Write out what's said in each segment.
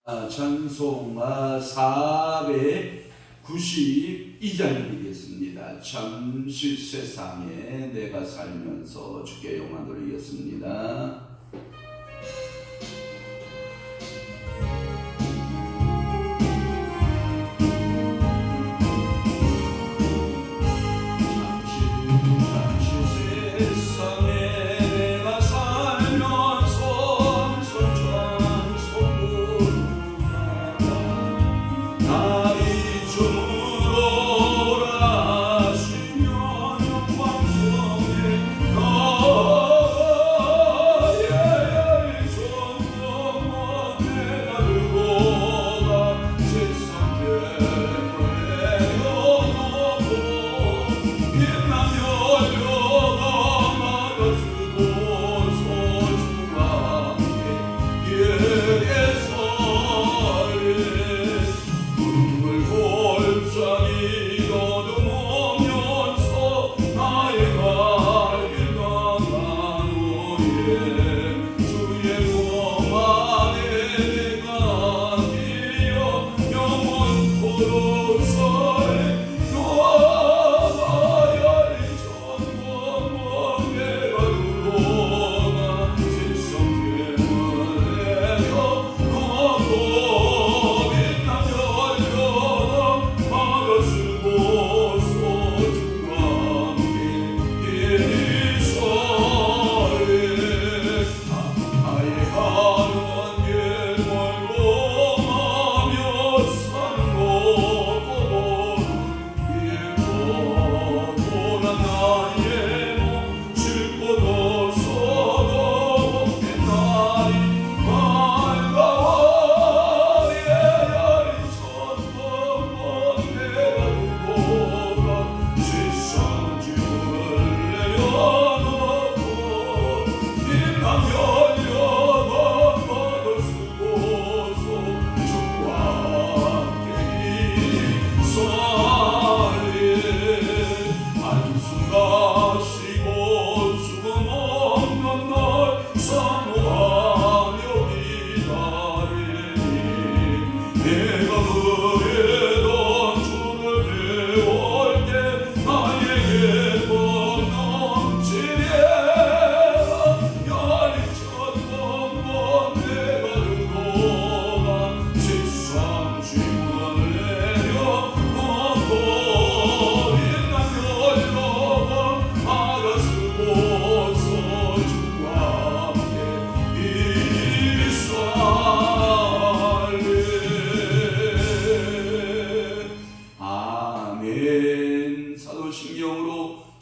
찬송가 492장이겠습니다. 잠시 세상에 내가 살면서 주께 영광 돌리겠습니다.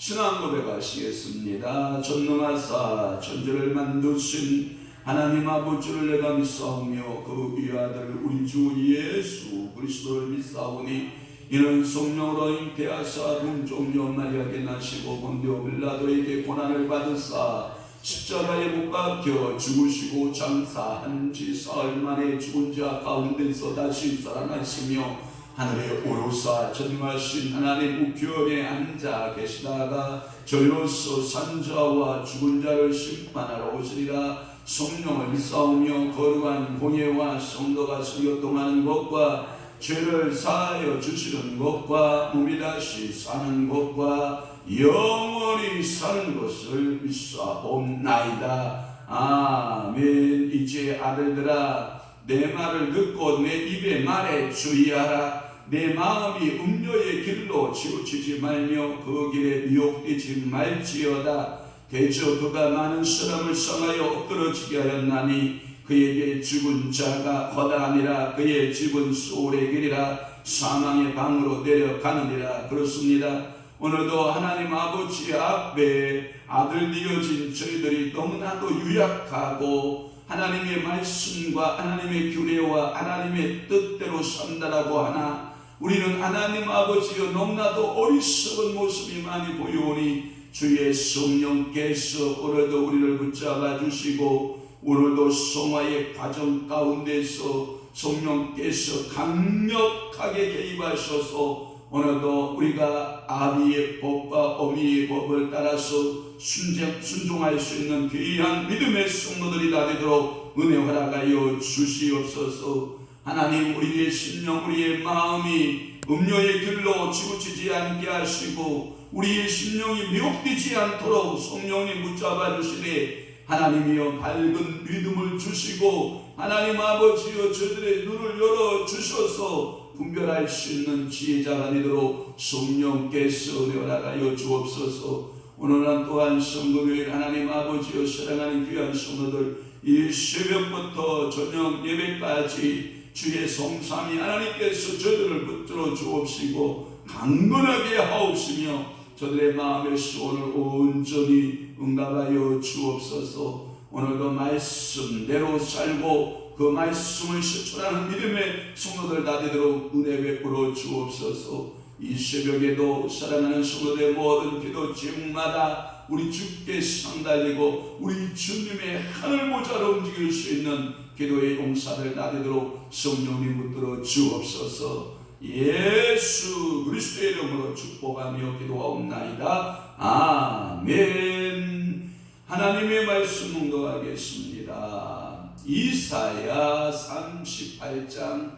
신앙 고백하시겠습니다. 전능하사 천지를 만드신 하나님 아버지를 내가 믿사오며 그 위아들 우리 주 예수 그리스도를 믿사오니 이는 성령으로 잉태하사 동정녀 마리아에게 나시고 본디오 빌라도에게 고난을 받으사 십자가에 못 박혀 죽으시고 장사한 지 사흘 만에 죽은 자 가운데서 다시 살아나시며 하늘에 오르사 전능하신 하나님 우편에 앉아 계시다가 저희로서 산자와 죽은 자를 심판하러 오시리라. 성령을 믿사오며 거룩한 공예와 성도가 수교동하는 것과 죄를 사하여 주시는 것과 몸이 다시 사는 것과 영원히 사는 것을 믿사옵나이다. 아멘. 이제 아들들아 내 말을 듣고 내 입의 말에 주의하라. 내 마음이 음료의 길로 치우치지 말며 그 길에 미혹되지 말지어다. 대저 그가 많은 사람을 성하여 엎드러지게 하였나니 그에게 죽은 자가 허다하니라. 그의 집은 소울의 길이라 사망의 방으로 내려가느니라. 그렇습니다. 오늘도 하나님 아버지 앞에 아들 되어진 저희들이 너무나도 유약하고 하나님의 말씀과 하나님의 규례와 하나님의 뜻대로 산다라고 하나 우리는 하나님 아버지여 너무나도 어리석은 모습이 많이 보여오니 주의 성령께서 오늘도 우리를 붙잡아 주시고 오늘도 성화의 과정 가운데서 성령께서 강력하게 개입하셔서 오늘도 우리가 아비의 법과 어미의 법을 따라서 순종할 수 있는 귀한 믿음의 성도들이 다 되도록 은혜 허락하여 주시옵소서. 하나님 우리의 심령 우리의 마음이 음료의 길로 치우치지 않게 하시고 우리의 심령이 미혹되지 않도록 성령님 붙잡아 주시되 하나님이여 밝은 믿음을 주시고 하나님 아버지여 저들의 눈을 열어 주셔서 분별할 수 있는 지혜자가 되도록 성령께서 내어나가여 주옵소서. 오늘은 또한 성금요일 하나님 아버지여 사랑하는 귀한 성도들 이 새벽부터 저녁 예배까지 주의 성삼위 하나님께서 저들을 붙들어 주옵시고 강건하게 하옵시며 저들의 마음의 소원을 온전히 응답하여 주옵소서. 오늘도 말씀대로 살고 그 말씀을 실천하는 믿음의 성도들 다 되도록 은혜 베풀어 주옵소서. 이 새벽에도 사랑하는 성도들의 모든 기도 제목마다 우리 주께 상달리고 우리 주님의 하늘 모자로 움직일 수 있는 기도의 용사들 다 되도록 성령님 붙들어 주옵소서. 예수 그리스도의 이름으로 축복하며 기도하옵나이다. 아멘. 하나님의 말씀 묵상하겠습니다. 이사야 38장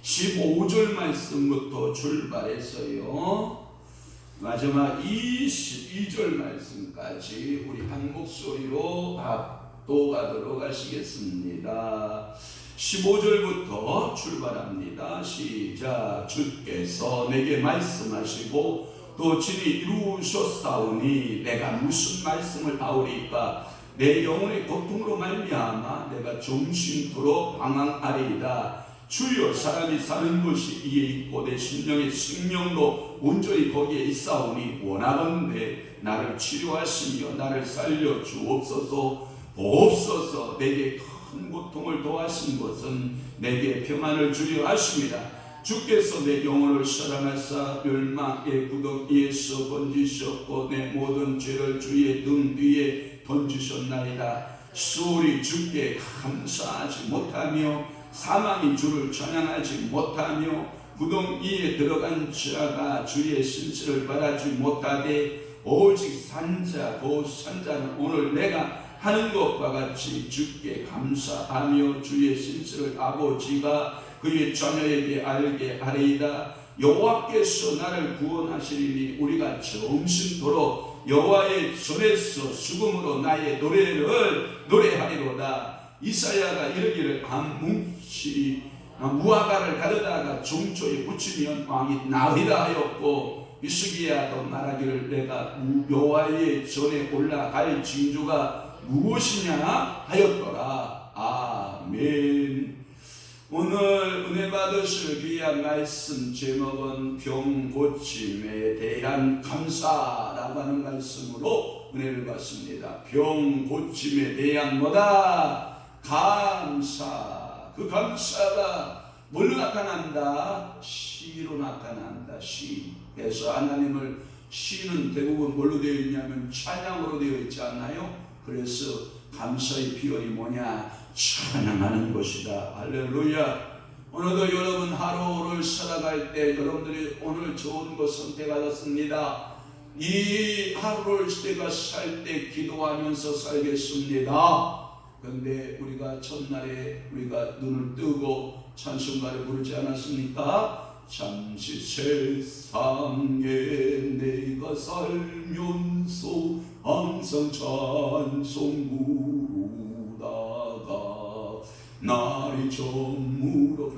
15절 말씀부터 출발해서요 마지막 22절 말씀까지 우리 한 목소리로 합독하도록 하시겠습니다. 15절부터 출발합니다. 시작. 주께서 내게 말씀하시고 또 친히 이루셨사오니 내가 무슨 말씀을 하오리까. 내 영혼의 고통으로 말미암아 내가 종신토록 방황하리이다. 주여 사람이 사는 곳이 이에 있고 내 심령의 생명도 온전히 거기에 있사오니 원하건대 나를 치료하시며 나를 살려 주옵소서. 보옵소서. 내게 큰 고통을 도하신 것은 내게 평안을 주려 하십니다. 주께서 내 영혼을 사랑하사 멸망의 구덩이에서 건지셨고 내 모든 죄를 주의 등 뒤에 던지셨나이다. 수월이 주께 감사하지 못하며 사망이 주를 찬양하지 못하며 구덩이에 들어간 자가 주의 신실을 바라지 못하되 오직 산자 곧 산자는 오늘 내가 하는 것과 같이 주께 감사하며 주의 신실을 아버지가 그의 자녀에게 알게 하리이다. 여호와께서 나를 구원하시리니 우리가 정신토록 여호와의 손에서 수금으로 나의 노래를 노래하리로다. 이사야가 이르기를 한 뭉치 무화과를 가르다가 종초에 붙이면 왕이 나으리라 하였고 히스기야도 말하기를 내가 여호와의 전에 올라갈 징조가 무엇이냐 하였더라. 아멘. 오늘 은혜 받으실 귀한 말씀 제목은 병고침에 대한 감사라고 하는 말씀으로 은혜를 받습니다. 병고침에 대한 뭐다? 감사. 그 감사가 뭘로 나타난다? 시로 나타난다. 시. 그래서 하나님을 시는 대부분 뭘로 되어 있냐면 찬양으로 되어 있지 않나요? 그래서 감사의 비결이 뭐냐? 찬양하는 것이다. 할렐루야. 오늘도 여러분 하루를 살아갈 때 여러분들이 오늘 좋은 것 선택하셨습니다. 이 하루를 내가 살 때 기도하면서 살겠습니다. 그런데 우리가 첫날에 우리가 눈을 뜨고 찬송가를 부르지 않았습니까? 잠시 세상에 내가 살면서 항상 찬송 부르다가 날이 저물어.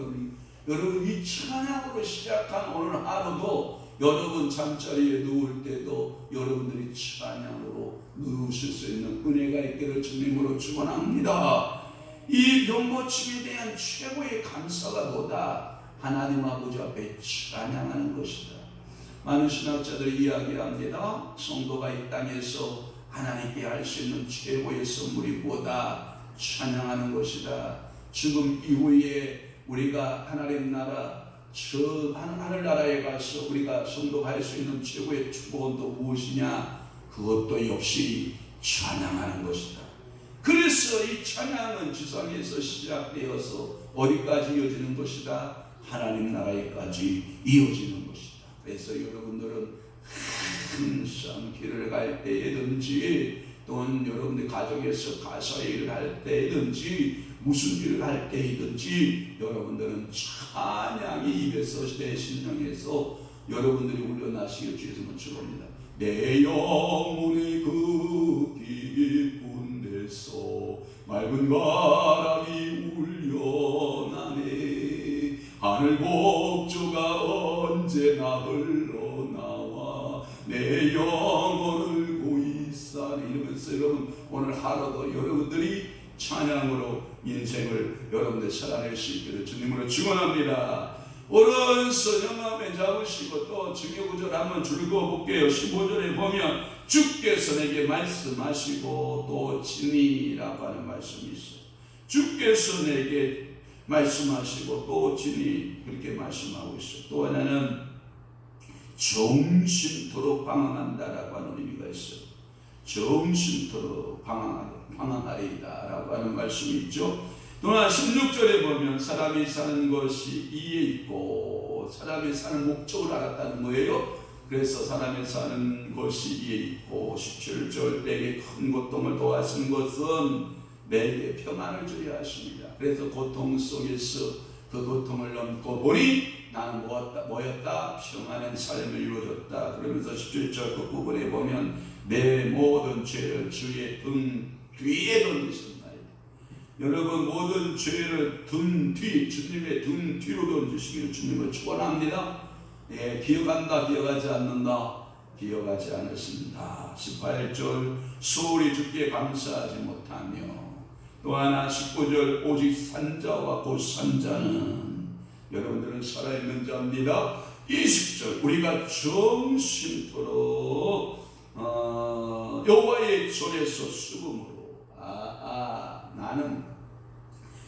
여러분 이 찬양으로 시작한 오늘 하루도 여러분 잠자리에 누울 때도 여러분들이 찬양으로 누우실 수 있는 은혜가 있기를 주님으로 축원합니다. 이 병고침에 대한 최고의 감사가 뭐다? 하나님 아버지 앞에 찬양하는 것이다. 많은 신학자들이 이야기합니다. 성도가 이 땅에서 하나님께 할 수 있는 최고의 선물이 뭐다? 찬양하는 것이다. 죽음 이후에 우리가 하나님 나라 저 하늘나라에 가서 우리가 성도가 할 수 있는 최고의 축복은 또 무엇이냐? 그것도 역시 찬양하는 것이다. 그래서 이 찬양은 지상에서 시작되어서 어디까지 이어지는 것이다? 하나님 나라에까지 이어지는 것이다. 그래서 여러분들은 항상 길을 갈 때든지 또는 여러분들 가정에서 가사 일을 할 때든지 무슨 일을 할 때이든지 여러분들은 찬양이 입에서 내 심령에서 여러분들이 울려나시길 주에서 축원합니다. 내 영혼의 그 깊은 데서 맑은 바람이 울려나네. 하늘 곡조가 언제나 흘러나와 내 영혼을 고이사네. 이러면서 여러분 오늘 하루도 여러분들이 찬양으로 인생을 여러분들 살아낼 수 있기를 주님으로 축원합니다. 오른손 영암에 잡으시고 또 증거구절 한번 읽어볼게요. 15절에 보면 주께서 내게 말씀하시고 또 친히라고 하는 말씀이 있어요. 주께서 내게 말씀하시고 또 친히 그렇게 말씀하고 있어요. 또 하나는 정심토록 방황한다라고 하는 의미가 있어요. 정심토록 방황하리이다 라고 하는 말씀이 있죠. 또한 16절에 보면 사람이 사는 것이 이에 있고 사람이 사는 목적을 알았다는 거예요. 그래서 사람이 사는 것이 이에 있고 17절 내게 큰 고통을 도와준 것은 내게 평안을 주려 하십니다. 그래서 고통 속에서 그 고통을 넘고 보니 나는 뭐였다? 평안한 삶을 이루어졌다. 그러면서 17절 그 부분에 보면 내 모든 죄를 주의 등 뒤에 던지셨나이다. 여러분 모든 죄를 등 뒤, 주님의 등 뒤로 던지시기를 주님을 축원합니다. 예, 기억한다, 기억하지 않는다, 기억하지 않으신다. 18절 소홀히 주께 감사하지 못하며 또 하나 19절 오직 산자와 곧 산자는 여러분들은 살아있는 자입니다. 20절 우리가 정심토록 여호와의 손에서 수금으로 나는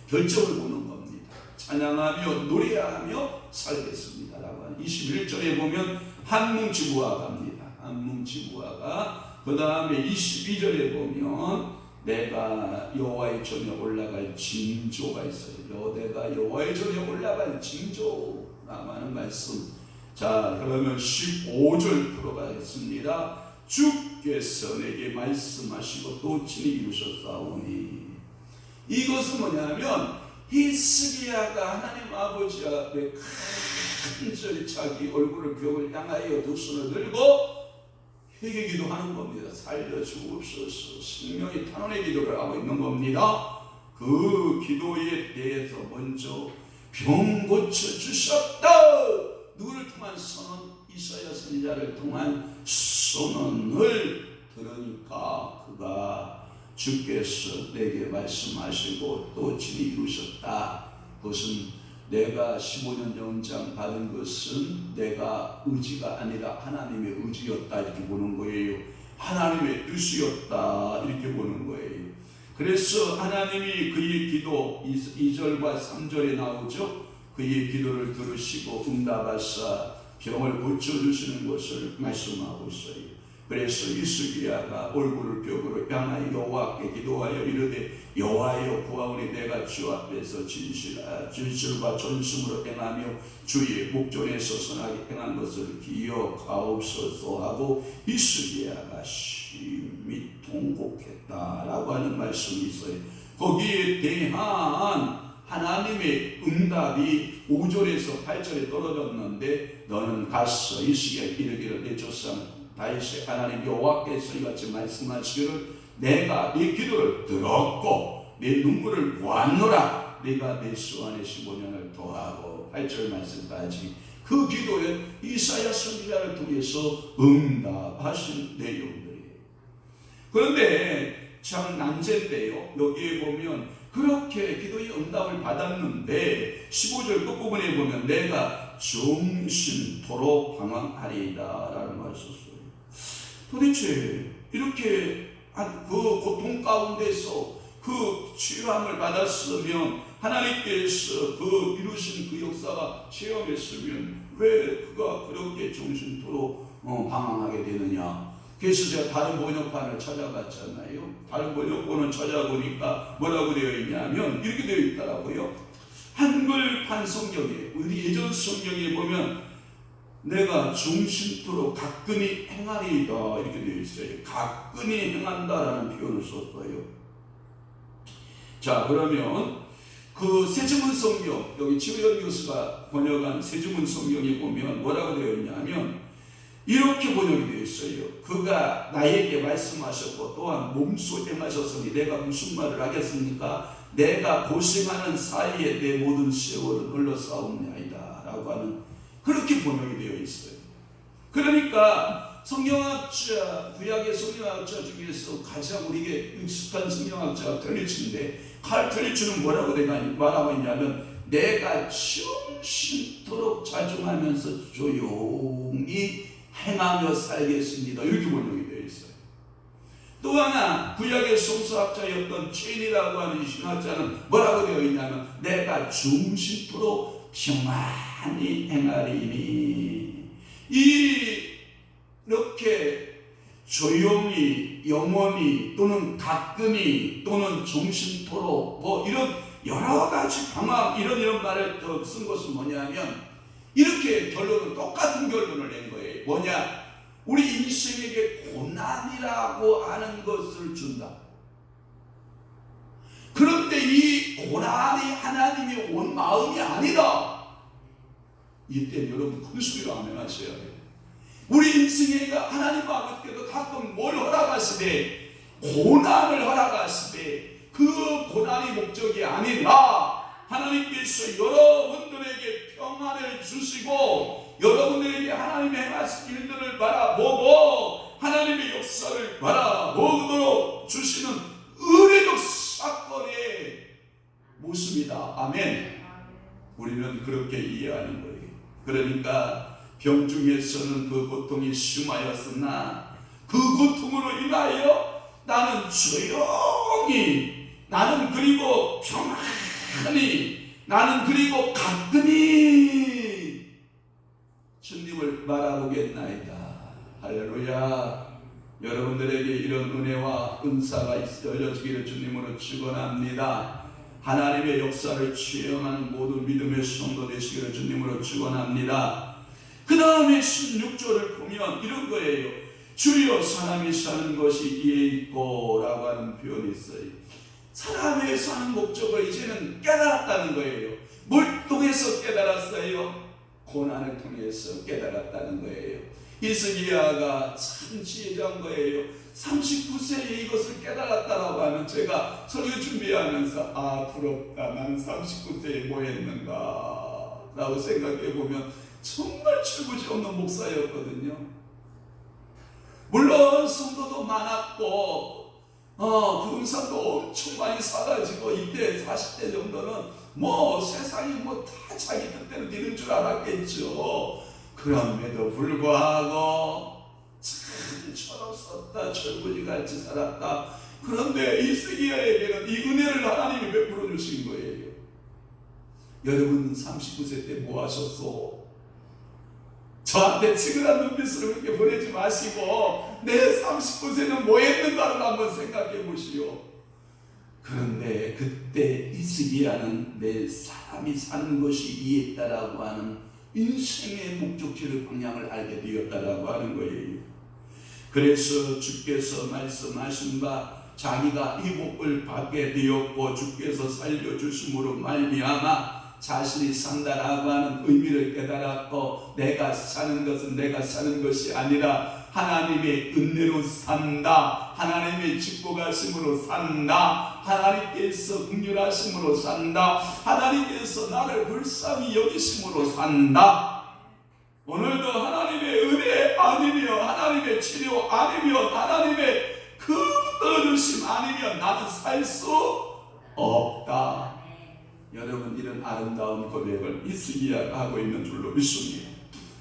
결정을 보는 겁니다. 찬양하며 노래하며 살겠습니다 라고 하는 21절에 보면 한 뭉치 무화과 갑니다. 한 뭉치 무화과. 그 다음에 22절에 보면 내가 여호와의 전에 올라갈 징조가 있어요. 내가 여호와의 전에 올라갈 징조라고 하는 말씀. 자 그러면 15절 들어가겠습니다. 주께서 내게 말씀하시고 또 친히 이루셨사오니. 이것은 뭐냐면 히스기야가 하나님 아버지 앞에 간절히 자기 얼굴을 벽을 향하여 두 손을 들고 회개 기도하는 겁니다. 살려주옵소서. 생명이 탄원의 기도를 하고 있는 겁니다. 그 기도에 대해서 먼저 병 고쳐주셨다. 누구를 통한 선언? 이사야 선지자를 통한 선언을 들으니까 그가 주께서 내게 말씀하시고 또 친히 이루셨다. 그것은 내가 15년 연장 받은 것은 내가 의지가 아니라 하나님의 의지였다 이렇게 보는 거예요. 하나님의 뜻이었다 이렇게 보는 거예요. 그래서 하나님이 그의 기도 2절과 3절에 나오죠. 그의 기도를 들으시고 응답하사 병을 고쳐주시는 것을 말씀하고 있어요. 그래서 히스기야가 얼굴을 벽으로 향하여 여호와께 기도하여 이르되 여호와여 구하오니 내가 주 앞에서 진실과 전심으로 행하며 주의 목전에서 선하게 행한 것을 기억하옵소서 하고 히스기야가 심히 통곡했다라고 하는 말씀이 있어요. 거기에 대한 하나님의 응답이 5절에서 8절에 떨어졌는데 너는 가서 히스기야 이르기를 내 조상 다윗의 하나님 여호와께서 이같이 말씀하시기를 내가 네 기도를 들었고 내 눈물을 보았노라. 내가 내 수완에 15년을 더하고 8절 말씀까지 그 기도에 이사야 선지자를 통해서 응답하신 내용들이에요. 그런데 참 난제인데요. 여기에 보면 그렇게 기도의 응답을 받았는데 15절 끝부분에 보면 내가 정심토록 방황하리이다 라는 말을 썼어요. 도대체 이렇게 그 고통 가운데서 그 치유함을 받았으면 하나님께서 그 이루신 그 역사가 체험했으면 왜 그가 그렇게 정신토록 방황하게 되느냐. 그래서 제가 다른 번역판을 찾아봤잖아요. 다른 번역본을 찾아보니까 뭐라고 되어 있냐면 이렇게 되어 있더라고요. 한글판 성경에 우리 예전 성경에 보면 내가 정신토록 가끔히 행하리이다 이렇게 되어 있어요. 가끔히 행한다라는 표현을 썼어요. 자 그러면 그 세주문 성경, 여기 지우연 교수가 번역한 세주문 성경에 보면 뭐라고 되어 있냐면 이렇게 번역이 되어 있어요. 그가 나에게 말씀하셨고 또한 몸소 행하셨으니 내가 무슨 말을 하겠습니까? 내가 고생하는 사이에 내 모든 세월은 흘러싸움이나이다 라고 하는, 그렇게 번역이 되어 있어요. 그러니까 성경학자, 구약의 성경학자 중에서 가장 우리에게 익숙한 성경학자가 텔리츠인데, 텔리츠는 뭐라고 말하고 있냐면 내가 정신토록 자중하면서 조용히 행하며 살겠습니다, 이렇게 번역이 되어 있어요. 또 하나 구약의 성서학자였던 체인이라고 하는 신학자는 뭐라고 되어 있냐면 내가 정신토록 평안히 행하리니, 이렇게 조용히, 영원히, 또는 가끔히, 또는 정신토록, 뭐 이런 여러 가지 방황, 이런 말을 쓴 것은 뭐냐면 이렇게 결론은 똑같은 결론을 낸 거예요. 뭐냐? 우리 인생에게 고난이라고 하는 것을 준다. 그런데 이 고난이 하나님이 온 마음이 아니다. 이때 여러분 큰 소리로 아멘 하셔야 돼요. 우리 인생에 하나님 아버지께서 가끔 뭘 허락하시되, 고난을 허락하시되 그 고난이 목적이 아니라 하나님께서 여러분들에게 평안을 주시고 여러분들에게 하나님의 행하신 일들을 바라보고 하나님의 역사를 바라보도록 주시는 의례적 사건의 모습이다. 아멘. 우리는 그렇게 이해하는 거예요. 그러니까 병중에서는 그 고통이 심하였으나 그 고통으로 인하여 나는 조용히, 나는 그리고 평안히, 나는 그리고 가끔히 주님을 바라보겠나이다. 할렐루야. 여러분들에게 이런 은혜와 은사가 열려지기를 주님으로 축원합니다. 하나님의 역사를 체험하는 모든 믿음의 성도 되시기를 주님으로 축원합니다. 그 다음에 16절을 보면 이런 거예요. 주여 사람이 사는 것이 이에 있고 라고 하는 표현이 있어요. 사람의 사는 목적을 이제는 깨달았다는 거예요. 뭘 통해서 깨달았어요? 고난을 통해서 깨달았다는 거예요. 히스기야가 참 지혜자인 거예요. 39세에 이것을 깨달았다라고 하면 제가 설교 준비하면서 부럽다, 나는 39세에 뭐 했는가 라고 생각해 보면 정말 철부지 없는 목사였거든요. 물론 성도도 많았고 부동산도 엄청 많이 사가지고 이때 40대 정도는 뭐 세상이 뭐 다 자기 뜻대로 되는 줄 알았겠죠. 그럼에도 불구하고 참 철없었다, 철부지같이 살았다. 그런데 히스기야에게는 이 은혜를 하나님이 베풀어 주신 거예요. 여러분 39세 때 뭐 하셨소? 저한테 치근한 눈빛으로 그렇게 보내지 마시고 내 39세는 뭐 했는가를 한번 생각해 보시오. 그런데 그때 히스기야는 내 사람이 사는 것이 이했다라고 하는 인생의 목적지를 방향을 알게 되었다라고 하는 거예요. 그래서 주께서 말씀하신 바 자기가 이 복을 받게 되었고 주께서 살려주심으로 말미암아 자신이 산다라고 하는 의미를 깨달았고, 내가 사는 것은 내가 사는 것이 아니라 하나님의 은혜로 산다, 하나님의 축복하심으로 산다, 하나님께서 긍휼하심으로 산다, 하나님께서 나를 불쌍히 여기심으로 산다. 오늘도 하나님의 은혜 아니면, 하나님의 치료 아니면, 하나님의 그 붙들어주심 아니면 나는 살 수 없다. 여러분 이런 아름다운 고백을 히스기야가 하고 있는 줄로 믿습니다.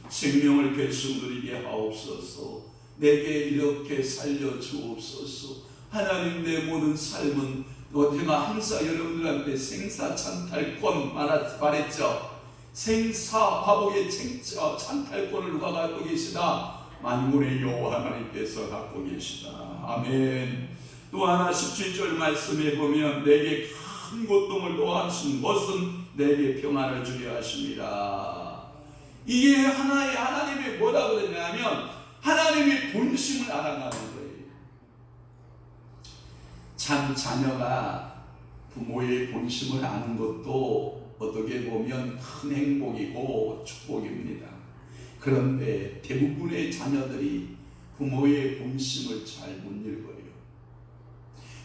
생명을 되찾으리게 하옵소서. 내게 이렇게 살려주옵소서. 하나님 내 모든 삶은 제가 항상 여러분들한테 생사찬탈권 말했죠. 생사화복의 찬탈권을 누가 갖고 계시다? 만군의 여호와 하나님께서 갖고 계시다. 아멘. 또 하나 17절 말씀에 보면 내게 큰 고통을 도하신 것은 내게 평안을 주려 하십니다. 이게 하나님이 뭐라고 그러냐면 하나님의 본심을 알아가는 거예요. 참 자녀가 부모의 본심을 아는 것도 어떻게 보면 큰 행복이고 축복입니다. 그런데 대부분의 자녀들이 부모의 본심을 잘 못 읽어요.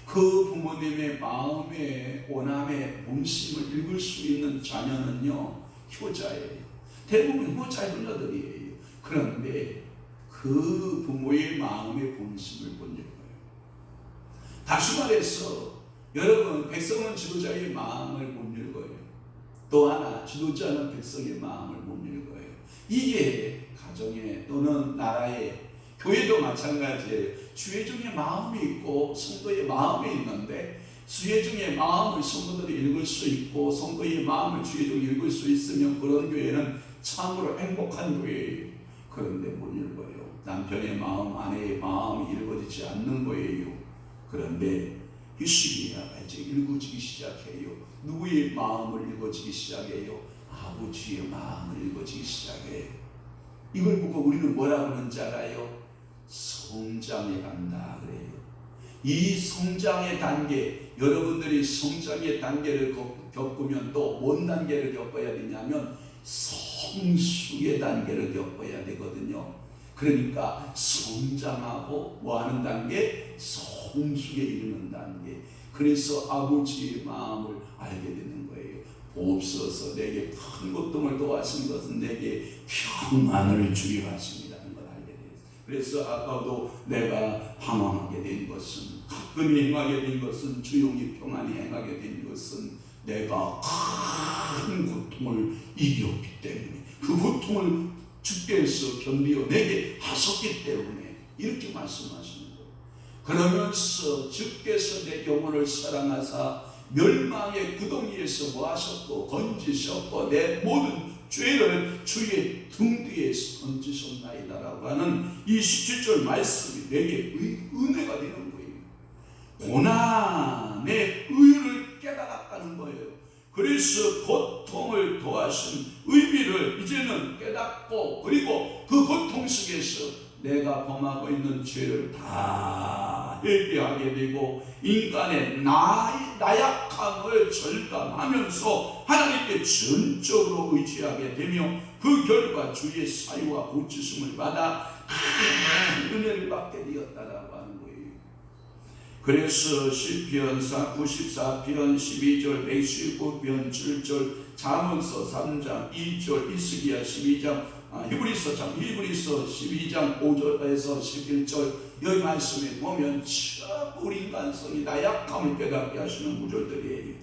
그 부모님의 마음의 원함의 본심을 읽을 수 있는 자녀는요, 효자예요. 대부분 효자 효녀들이에요. 그런데 그 부모의 마음의 본심을 못 읽어요. 다시 말해서 여러분, 백성은 지도자의 마음을 못 읽어요. 또 하나, 지도자는 백성의 마음을 못 읽어요. 이게 가정에 또는 나라에, 교회도 마찬가지예요. 주회중의 마음이 있고 성도의 마음이 있는데, 주회중의 마음을 성도들이 읽을 수 있고 성도의 마음을 주회중이 읽을 수 있으면 그런 교회는 참으로 행복한 교회예요. 그런데 못 읽어요. 남편의 마음, 아내의 마음이 읽어지지 않는 거예요. 그런데 이 시기가 이제 읽어지기 시작해요. 누구의 마음을 읽어지기 시작해요? 아버지의 마음을 읽어지기 시작해요. 이걸 보고 우리는 뭐라 그러는지 알아요? 성장해 간다 그래요. 이 성장의 단계, 여러분들이 성장의 단계를 겪으면 또 뭔 단계를 겪어야 되냐면 성숙의 단계를 겪어야 되거든요. 그러니까 성장하고 뭐하는 단계? 성숙에 이르는 단계. 그래서 아버지의 마음을 알게 되는 거예요. 없어서 내게 큰 고통을 도와신 것은 내게 평안을 주려 하심이라는 걸 알게 돼요. 그래서 아까도 내가 방황하게 된 것은, 가끔이 행하게 된 것은, 조용히 평안히 행하게 된 것은 내가 큰 고통을 이겼기 때문에, 그 고통을 주께서 견디어 내게 하셨기 때문에 이렇게 말씀하시는 거예요. 그러면서 주께서 내 영혼을 사랑하사 멸망의 구덩이에서 뭐 하셨고 건지셨고 내 모든 죄를 주의 등 뒤에 던지셨나이다라고 하는 이 17절 말씀이 내게 은혜가 되는 거예요. 고난의 의의를 깨달았다는 거예요. 그래서 고통을 도와준 의미를 이제는 깨닫고, 그리고 그 고통 속에서 내가 범하고 있는 죄를 다 회개하게 되고 인간의 나약함을 절감하면서 하나님께 전적으로 의지하게 되며 그 결과 주의 사유와 고치심을 받아 큰 은혜를 받게 되었다라고 하는 거예요. 그래서 시편 94편 12절, 119편 7절, 잠언서 3장 2절, 이스기야 12장, 히브리서 12장 5절에서 11절, 여기 말씀에 보면 전부 인간성이 나약함을 깨닫게 하시는 구절들이에요.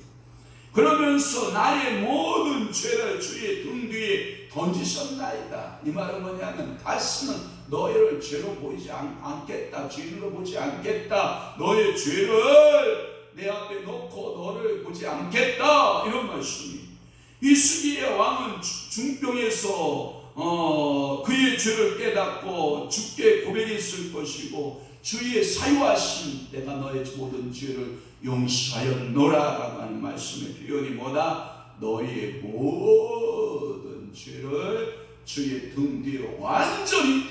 그러면서 나의 모든 죄를 주의 등 뒤에 던지셨나이다. 이 말은 뭐냐면 다시는 너희를 죄로 보이지 않겠다, 죄인으로 보지 않겠다, 너의 죄를 내 앞에 놓고 너를 보지 않겠다, 이런 말씀이. 이스기야 왕은 중병에서 그의 죄를 깨닫고 주께 고백했을 것이고 주의 사유하신 내가 너의 모든 죄를 용서하였노라라고 하는 말씀의 표현이 뭐다? 너희의 모든 죄를 주의 등 뒤로 완전히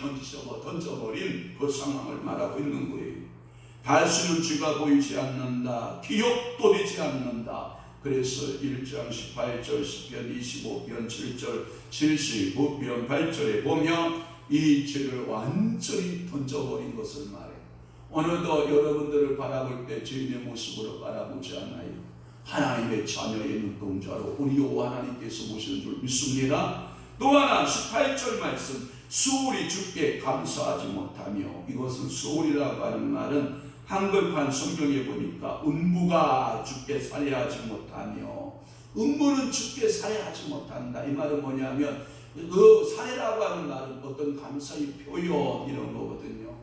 던져버린 그 상황을 말하고 있는 거예요. 다시는 죄가 보이지 않는다, 기억도 되지 않는다. 그래서 1장 18절, 10편 25편 7절, 79편 8절에 보면 이 죄를 완전히 던져버린 것을 말해요. 어느덧 여러분들을 바라볼 때 죄인의 모습으로 바라보지 않아요. 하나님의 자녀의 눈동자로 우리 여호와 하나님께서 보시는 줄 믿습니다. 또 하나 18절 말씀, 수월이 주께 감사하지 못하며, 이것은 수월이라고 하는 말은 한글판 성경에 보니까 음부가 주께 살해하지 못하며, 음부는 주께 살해하지 못한다. 이 말은 뭐냐면 그 살해라고 하는 말은 어떤 감사의 표현 이런 거거든요.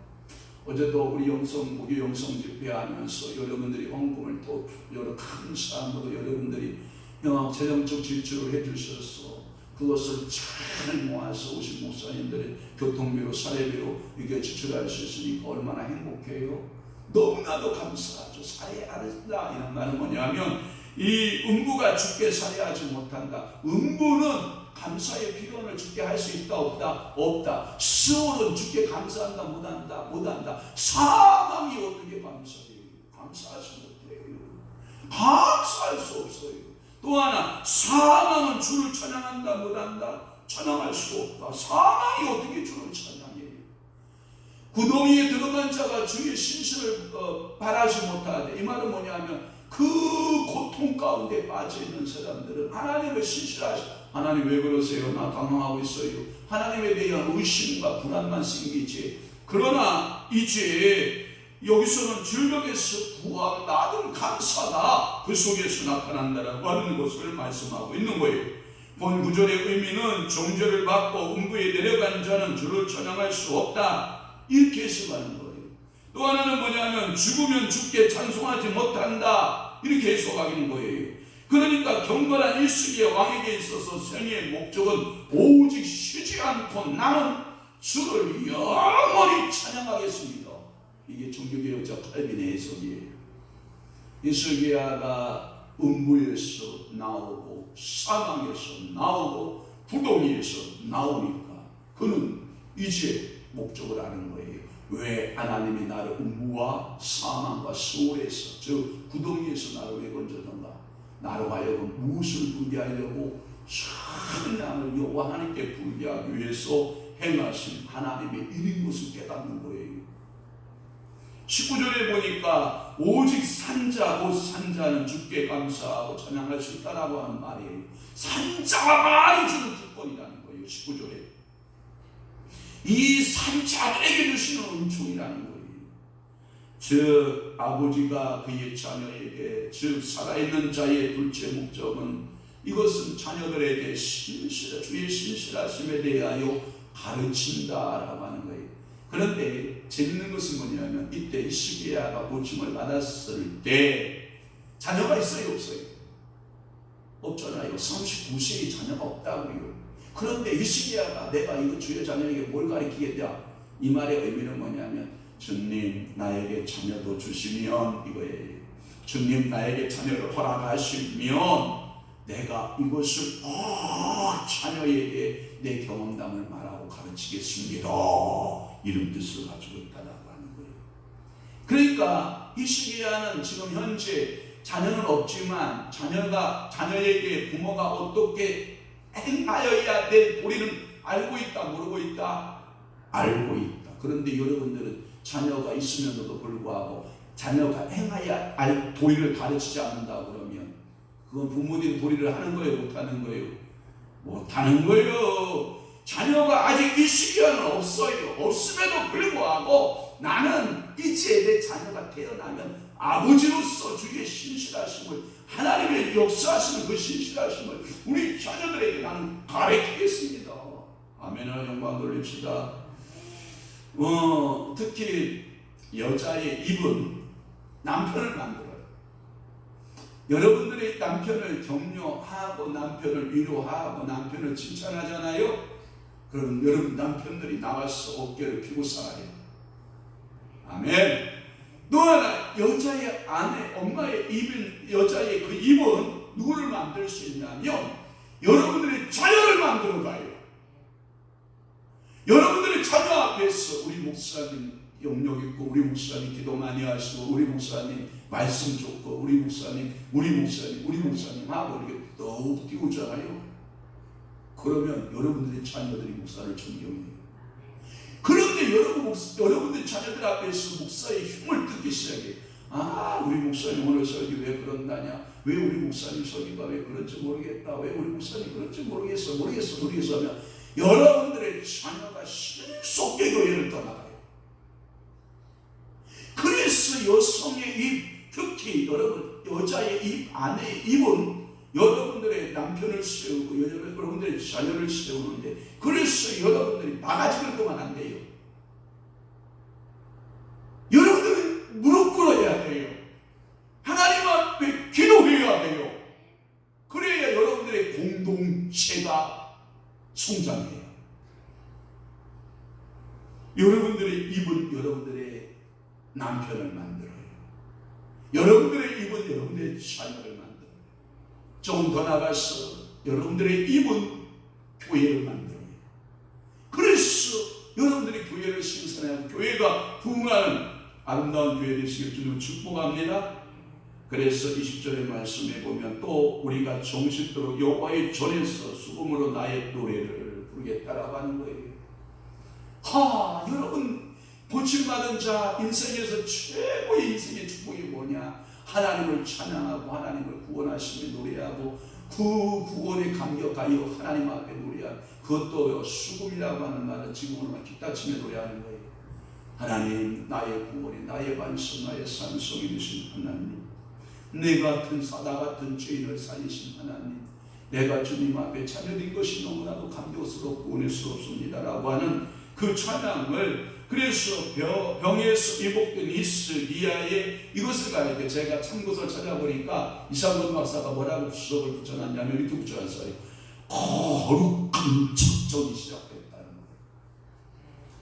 어제도 우리 무교 영성 집회하면서 여러분들이 헌금을 또 여러 감사함으로 여러분들이 재정적 지출을 해주셔서 그것을 잘 모아서 오신 목사님들의 교통비로 사례비로 이게 지출할 수 있으니까 얼마나 행복해요. 너무나도 감사하죠. 살해하다 이런 말은 뭐냐면 이 음부가 주께 살해하지 못한다. 음부는 감사의 표현을 주께 할 수 있다 없다? 없다. 스올은 주께 감사한다 못한다? 못한다. 사망이 어떻게 감사해요? 감사하지 못해요. 감사할 수 없어요. 또 하나, 사망은 주를 찬양한다 못한다? 찬양할 수 없다. 사망이 어떻게 주를 찬양해요? 구덩이에 들어간 자가 주의 신실을 바라지 못하되, 이 말은 뭐냐면 그 고통 가운데 빠져있는 사람들은 하나님의 신실하시, 하나님 왜 그러세요? 나 당황하고 있어요. 하나님에 대한 의심과 불안만 생기지. 그러나 이제 여기서는 질병에서 구원, 나는 감사다, 그 속에서 나타난다라고 하는 것을 말씀하고 있는 거예요. 본 구절의 의미는 정죄를 받고 음부에 내려간 자는 주를 찬양할 수 없다, 이렇게 해석하는 거예요. 또 하나는 뭐냐면 죽으면 죽게 찬송하지 못한다, 이렇게 해석하는 거예요. 그러니까 경건한 이 시기의 왕에게 있어서 생애의 목적은 오직 쉬지 않고 나는 주를 영원히 찬양하겠습니다. 이게 종교개혁자 칼빈의 해석이에요. 히스기야가 음부에서 나오고 사망에서 나오고 구덩이에서 나오니까 그는 이제 목적을 아는 거예요. 왜 하나님이 나를 음부와 사망과 수월에서, 저 구덩이에서 나를 왜 건졌는가? 나로 하여금 무엇을 분비하려고 찬양을 여호와 하나님께 분비하기 위해서 행하신 하나님의 일인 것을 깨닫는 거예요. 19절에 보니까 오직 산자, 곧 산자는 주께 감사하고 찬양할 수 있다라고 하는 말이에요. 산자만이 주는 특권이라는 거예요. 19절에 이 산자들에게 주시는 은총이라는 거예요. 즉 아버지가 그의 자녀에게, 즉 살아있는 자의 둘째 목적은 이것은 자녀들에게 주의 신실하심에 대하여 가르친다라고 하는 거예요. 그런데 재밌는 것은 뭐냐면 이때 히스기야가 고침을 받았을 때 자녀가 있어요, 없어요? 없잖아요. 39세의 자녀가 없다고요. 그런데 히스기야가 내가 이거 주의 자녀에게 뭘 가르치겠냐, 이 말의 의미는 뭐냐면 주님 나에게 자녀도 주시면 이거예요. 주님 나에게 자녀를 허락하시면 내가 이것을 자녀에게 내 경험담을 말하고 가르치겠습니다, 이런 뜻을 가지고 있다라고 하는 거예요. 그러니까 히스기야는 지금 현재 자녀는 없지만 자녀에게 부모가 어떻게 행하여야 될 도리는 알고 있다, 모르고 있다? 알고 있다. 그런데 여러분들은 자녀가 있으면서도 불구하고 자녀가 행하여야 할 도리를 가르치지 않는다 그러면 그건 부모님 도리를 하는 거예요, 못하는 거예요? 못하는 거예요. 자녀가 아직 이 시기에는 없어요. 없음에도 불구하고 나는 이제 내 자녀가 태어나면 아버지로서 주의 신실하심을, 하나님의 역사하시는 그 신실하심을 우리 자녀들에게 나는 가르치겠습니다. 아멘. 영광 돌립시다. 특히 여자의 입은 남편을 만들어요. 여러분들의 남편을 격려하고 남편을 위로하고 남편을 칭찬하잖아요. 그럼 여러분 남편들이 나와서 어깨를 펴고 살아요. 아멘. 또 하나, 여자의 아내, 엄마의 입은, 여자의 그 입은 누구를 만들 수 있냐면 여러분들의 자녀를 만들어가요. 여러분들의 자녀 앞에서 우리 목사님 영역 있고, 우리 목사님 기도 많이 하시고, 우리 목사님 말씀 좋고, 우리 목사님 하고 이렇게 더욱 띄우잖아요. 그러면 여러분들의 자녀들이 목사를 존경해요. 그런데 여러분들 자녀들 앞에서 목사의 힘을 듣기 시작해요. 우리 목사님 오늘 설교 왜 그런다냐? 왜 우리 목사님 설교가 왜 그런지 모르겠다. 왜 우리 목사님 그런지 모르겠어 하면 여러분들의 자녀가 신속히 교회를 떠나가요. 그래서 여성의 입, 특히 여러분 여자의 입, 아내의 입은 여러분들의 남편을 세우고 여러분들의 자녀를 세우는데, 그래서 여러분들이 바가지를 끄면 안 돼요. 여러분들은 무릎 꿇어야 돼요. 하나님 앞에 기도해야 돼요. 그래야 여러분들의 공동체가 성장해요. 여러분들의 입은 여러분들의 남편을 만들어요. 여러분들의 입은 여러분들의 자녀를 만들어요. 좀 더 나가서 여러분들의 입은 교회를 만들어요. 그래서 여러분들이 교회를 신선하고 교회가 부흥하는 아름다운 교회 되시길 주님을 축복합니다. 그래서 20절의 말씀에 보면 또 우리가 정식으로 여호와의 전에서 수금으로 나의 노래를 부르겠다라고 하는 거예요. 여러분 고침받은 자 인생에서 최고의 인생의 축복이 뭐냐? 하나님을 찬양하고 하나님을 구원하시며 노래하고 그 구원에 감격하여 하나님 앞에 노래하고, 그것도 수금이라고 하는 말은 지금으로만 기타치며 노래하는 거예요. 하나님, 나의 구원이, 나의 반석, 나의 산성이 되신 하나님, 내 같은 나 같은 죄인을 살리신 하나님, 내가 주님 앞에 참여된 것이 너무나도 감격스럽고 은혜스럽습니다라고 하는 그 찬양을, 그래서 병에서 회복된 히스기야의 이것을 가지고 제가 참고서 찾아보니까 이상돈 박사가 뭐라고 주석을 붙여놨냐면 이렇게 붙여놨어요. 거룩한 작전이 시작됐다는 거예요.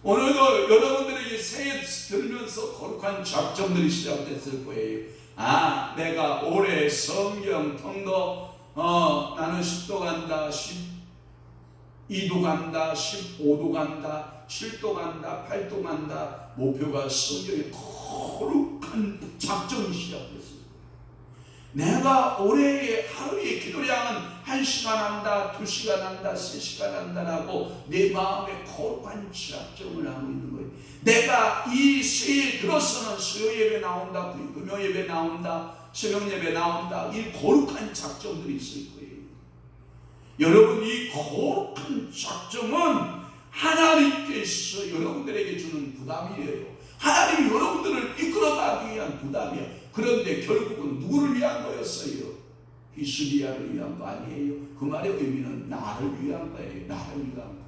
오늘도 여러분들에게 새해 들으면서 거룩한 작전들이 시작됐을 거예요. 내가 올해 성경 통도 나는 10도 간다, 12도 간다, 15도 간다, 7도 간다, 8도 간다. 목표가 성경의 거룩한 작전이 시작됐어요. 내가 올해의 하루의 기도량은 1시간 한다, 2시간 한다, 3시간 한다라고 내 마음에 거룩한 작정을 하고 있는 거예요. 내가 이 새해 들어서는 수요 예배 나온다, 금요 예배 나온다, 새벽 예배 나온다. 이 거룩한 작정들이 있을 거예요. 여러분, 이 거룩한 작정은 하나님께서 여러분들에게 주는 부담이에요. 하나님이 여러분들을 이끌어가기 위한 부담이에요. 그런데 결국은 누구를 위한 거였어요? 히스기야를 위한 거 아니에요. 그 말의 의미는 나를 위한 거예요. 나를 위한 거.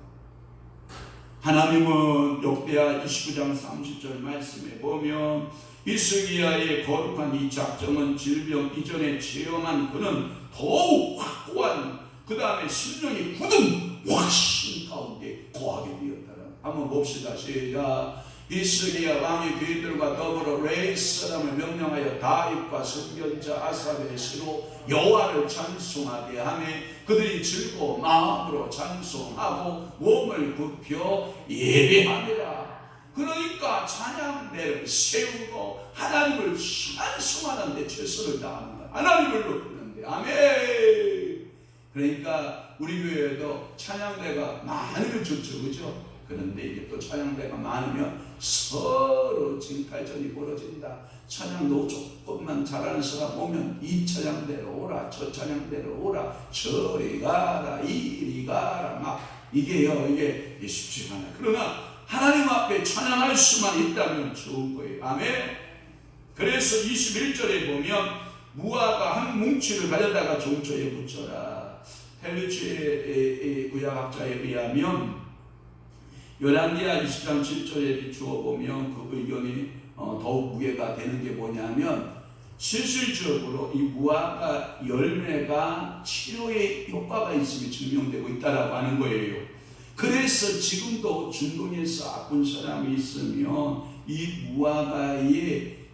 하나님은 역대하 29장 30절 말씀에 보면 히스기야의 거룩한 이 작정은 질병 이전에 체험한 그는 더욱 확고한, 그 다음에 심령이 굳은 확신 가운데 거하게 되었다라. 한번 봅시다. 시작. 히스기야 왕이 그들과 더불어 레이스 사람을 명령하여 다윗과 선견자 아삽의 시로 여호와를 찬송하게 하며 그들이 즐거운 마음으로 찬송하고 몸을 굽혀 예배하니라. 그러니까 찬양대를 세우고 하나님을 찬송하는 데 최선을 다하는 거야. 하나님을 높이는데. 아멘. 그러니까 우리 교회에도 찬양대가 많으면 좋죠, 그죠? 그런데 이게 또 찬양대가 많으면 서로 징탈전이 벌어진다. 찬양도 조금만 잘하는 사람 오면 이 찬양대로 오라, 저 찬양대로 오라, 저리 가라, 이리 가라, 막 이게요, 이게 쉽지 않아요. 그러나 하나님 앞에 찬양할 수만 있다면 좋은 거예요. 아멘. 그래서 21절에 보면 무화과 한 뭉치를 가져다가 종초에 붙여라. 헬리치의 구약학자에 의하면 요란디아 20장 7절에 비추어 보면 그 의견이 더욱 무게가 되는 게 뭐냐면, 실질적으로 이 무화과 열매가 치료에 효과가 있음이 증명되고 있다라고 하는 거예요. 그래서 지금도 중동에서 아픈 사람이 있으면 이 무화과에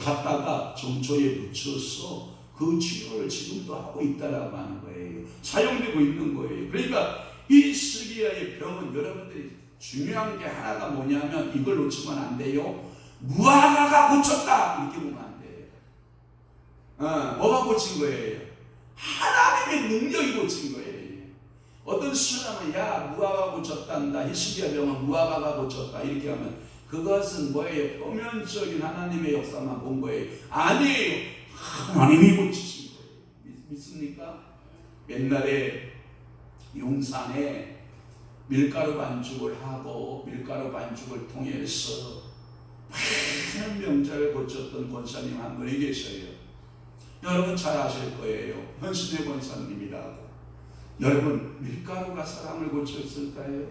갖다가 정초에 붙여서 그 치료를 지금도 하고 있다라고 하는 거예요. 사용되고 있는 거예요. 그러니까 이 히스기야의 병은 여러분들이 중요한 게 하나가 뭐냐면 이걸 놓치면 안 돼요. 무화과가 고쳤다 이렇게 보면 안 돼요. 뭐가 고친 거예요? 하나님의 능력이 고친 거예요. 어떤 사람은 야 무화과가 고쳤단다, 히스기야 병은 무화과가 고쳤다 이렇게 하면 그것은 뭐예요? 표면적인 하나님의 역사만 본 거예요. 아니에요. 하나님이 고치신 거예요. 믿습니까? 옛날에 용산에 밀가루 반죽을 하고 밀가루 반죽을 통해서 많은 명자를 고쳤던 권사님 한 분이 계셔요. 여러분 잘 아실 거예요. 현신의 권사님이라고. 여러분 밀가루가 사람을 고쳤을까요?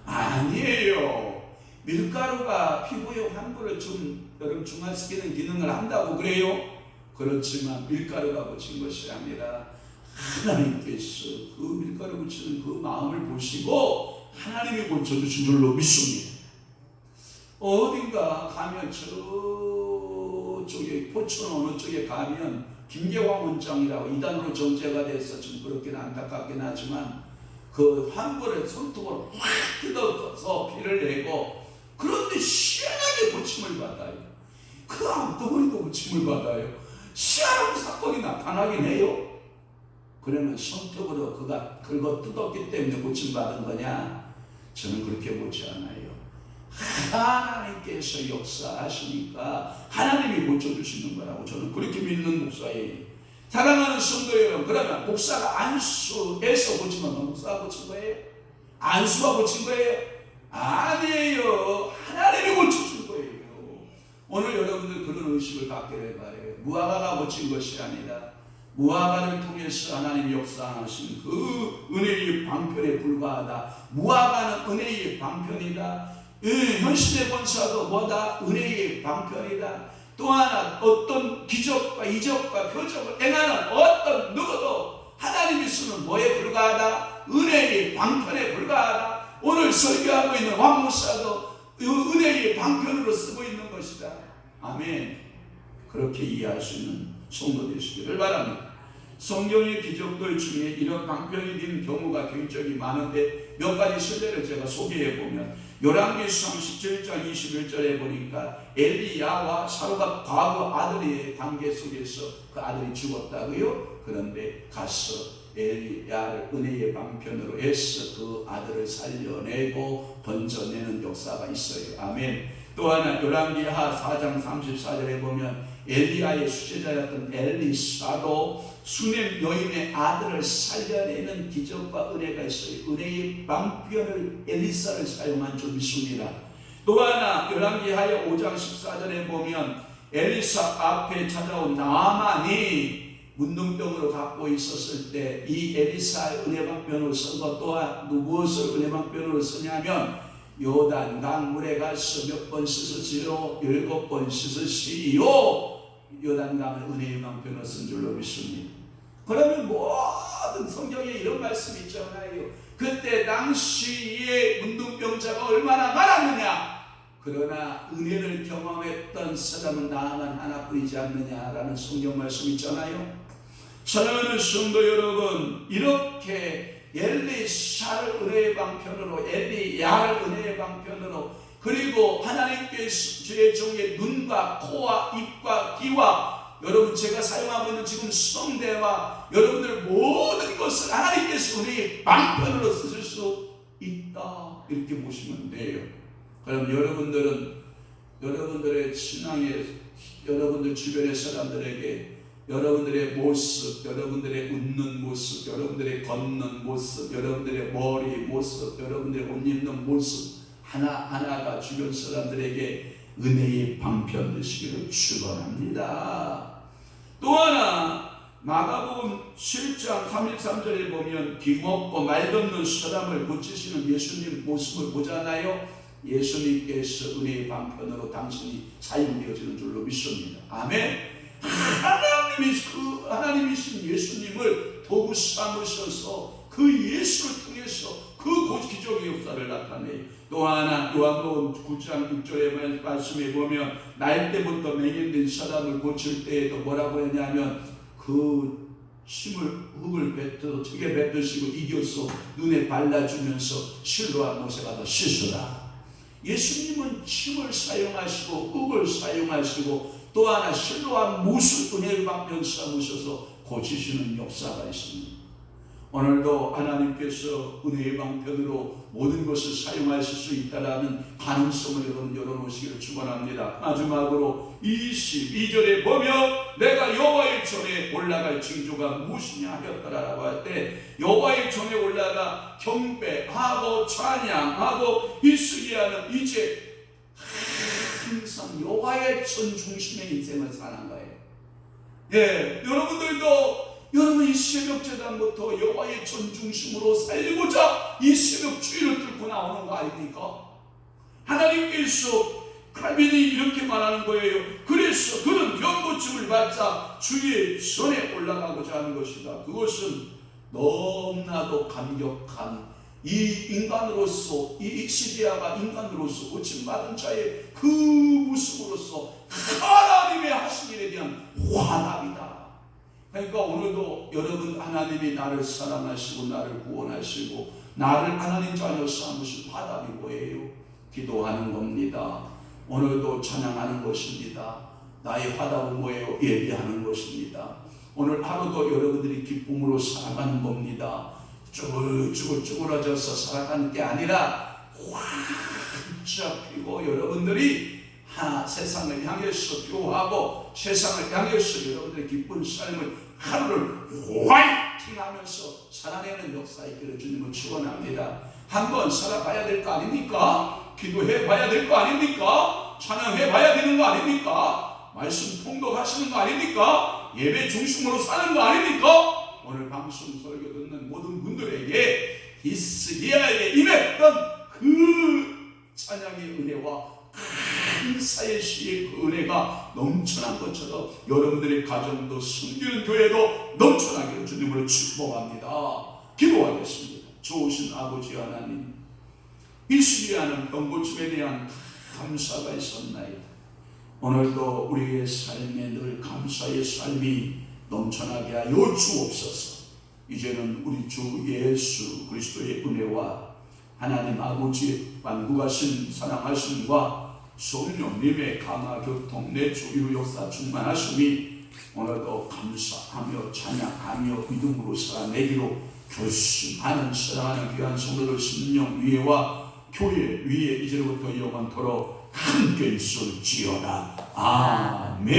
아니에요. 밀가루가 피부의 환부를 여러분 중화시키는 기능을 한다고 그래요? 그렇지만 밀가루가 고친 것이 아니라 하나님께서 그 밀가루 고치는 그 마음을 보시고 하나님이 고쳐주신 줄로 믿습니다. 어딘가 가면 저쪽에 포천 어느 쪽에 가면 김계왕 원장이라고 이단으로 정죄가 돼서 좀 그렇긴 안타깝긴 하지만 그 환부를 손톱으로 확 뜯어서 피를 내고, 그런데 희한하게 고침을 받아요. 그 암덩어리도 고침을 받아요. 희한한 사건이 나타나긴 해요. 그러면 성격으로 그가 긁어 뜯었기 때문에 고침받은 거냐? 저는 그렇게 보지 않아요. 하나님께서 역사하시니까 하나님이 고쳐주시는 거라고 저는 그렇게 믿는 목사예요. 사랑하는 성도 여러분, 그러면 목사가 안수에서 고치면 목사가 고친 거예요? 안수가 고친 거예요? 아니에요. 하나님이 고쳐준 거예요. 오늘 여러분들 그런 의식을 갖게 해봐요. 무화과가 고친 것이 아니라 무화과를 통해서 하나님이 역사하신 그 은혜의 방편에 불과하다. 무화과는 은혜의 방편이다. 현실의 권사도 뭐다? 은혜의 방편이다. 또 하나 어떤 기적과 이적과 표적을 행하는 어떤 누구도 하나님이 쓰는 뭐에 불과하다? 은혜의 방편에 불과하다. 오늘 설교하고 있는 왕 목사도 은혜의 방편으로 쓰고 있는 것이다. 아멘. 그렇게 이해할 수 있는 성도 되시기를 바랍니다. 성경의 기적들 중에 이런 방편이 된 경우가 굉장히 많은데 몇 가지 실례를 제가 소개해 보면 열왕기상 17장 21절에 보니까 엘리야와 사로가 과거 아들의 관계 속에서 그 아들이 죽었다고요. 그런데 가서 엘리야를 은혜의 방편으로 해서 그 아들을 살려내고 건져내는 역사가 있어요. 아멘. 또 하나 열왕기하 4장 34절에 보면 엘리야의 수제자였던 엘리사도 수넴 여인의 아들을 살려내는 기적과 은혜가 있어요. 은혜의 방편을 엘리사를 사용한 줄 믿습니다. 또 하나 열왕기하 5장 14절에 보면 엘리사 앞에 찾아온 나아만이 문둥병으로 갖고 있었을 때 이 엘리사의 은혜 방편으로 쓴 것 또한 무엇을 은혜 방편으로 쓰냐면 요단강 물에 가서 몇 번 씻으시오 7번 씻으시오. 요단강을 은혜의 방편으로 쓴 줄로 믿습니다. 그러면 모든 성경에 이런 말씀이 있잖아요. 그때 당시에 문둥병자가 얼마나 많았느냐. 그러나 은혜를 경험했던 사람은 나만 하나뿐이지 않느냐라는 성경 말씀 있잖아요. 사랑하는 성도 여러분, 이렇게 엘리사를 은혜의 방편으로, 엘리야를 은혜의 방편으로, 그리고 하나님께서 제 종의 눈과 코와 입과 귀와 여러분 제가 사용하고 있는 지금 성대와 여러분들 모든 것을 하나님께서 은혜의 방편으로 쓰실 수 있다, 이렇게 보시면 돼요. 그럼 여러분들은 여러분들의 신앙의 여러분들 주변의 사람들에게 여러분들의 모습, 여러분들의 웃는 모습, 여러분들의 걷는 모습, 여러분들의 머리 모습, 여러분들의 옷 입는 모습 하나하나가 주변 사람들에게 은혜의 방편 되시기를 축원합니다. 또 하나 마가복음 7장 33절에 보면 귀먹고 말없는 사람을 고치시는 예수님 모습을 보잖아요. 예수님께서 은혜의 방편으로 당신이 사용되어지는 줄로 믿습니다. 아멘. 하나님이신 예수님을 도구 삼으셔서 그 예수를 통해서 그 기적의 역사를 나타내요. 또 하나 요한복음 9장 6절의 말씀에 보면 날 때부터 맹인된 사람을 고칠 때에도 뭐라고 했냐면 그 흙을 뱉어 흙에 뱉으시고 이겨서 눈에 발라주면서 실로한 모세가 더 씻으라. 예수님은 침을 사용하시고 흙을 사용하시고 또 하나 실로한 무술 은혜의 방편 삼으셔서 고치시는 역사가 있습니다. 오늘도 하나님께서 은혜의 방편으로 모든 것을 사용하실 수 있다는 가능성을 여러분 열어놓으시기를 축원합니다. 마지막으로 22절에 보면 내가 여호와의 전에 올라갈 징조가 무엇이냐 하였더라라고 할 때 여호와의 전에 올라가 경배하고 찬양하고 이스기야는 이제 항상 여호와의 전 중심의 인생을 사는 거예요. 예, 여러분들도 여러분 이 새벽 재단부터 여호와의 전 중심으로 살고자 이 새벽 주일을 뚫고 나오는 거 아닙니까? 하나님께서 칼빈이 이렇게 말하는 거예요. 그래서 그는 병고침을 받자 주의 전에 올라가고자 하는 것이다. 그것은 너무나도 감격한 이 인간으로서 이 시기야가 인간으로서 고침받은 자의 그 모습으로서 하나님의 하신 일에 대한 화답이다. 그러니까 오늘도 여러분 하나님이 나를 사랑하시고 나를 구원하시고 나를 하나님 자녀 삼으신 화답이 뭐예요? 기도하는 겁니다. 오늘도 찬양하는 것입니다. 나의 화답은 뭐예요? 예배하는 것입니다. 오늘 하루도 여러분들이 기쁨으로 살아가는 겁니다. 쭈글쭈글쭈글쭈글해져서 살아가는 게 아니라 활짝 피고 여러분들이 세상을 향해서 교하고 세상을 향해서 여러분들의 기쁜 삶을 하루를 화이팅하면서 살아내는 역사 있기를 주님을 축원합니다. 한번 살아봐야 될 거 아닙니까? 기도해 봐야 될 거 아닙니까? 찬양해 봐야 되는 거 아닙니까? 말씀 통독하시는 거 아닙니까? 예배 중심으로 사는 거 아닙니까? 오늘 방송 설교 듣는 모든 분들에게 히스기야에게 임했던 그 찬양의 은혜와 감사의 시의 그 은혜가 넘쳐난 것처럼 여러분들의 가정도 섬기는 교회도 넘쳐나기를 주님으로 축복합니다. 기도하겠습니다. 좋으신 아버지 하나님, 히스기야는 병고침에 대한 감사가 있었나이다. 오늘도 우리의 삶에 늘 감사의 삶이 넘쳐나게 하여 주옵소서. 이제는 우리 주 예수 그리스도의 은혜와 하나님 아버지의 만국하신 사랑하심과 성령님의 강화 교통 내주유 역사 충만하심이 오늘도 감사하며 찬양하며 믿음으로 살아내기로 결심하는 사랑하는 귀한 성도들 심령 위에와 교회 위에 이제부터 영원토록 함께 있을지어다. 아멘.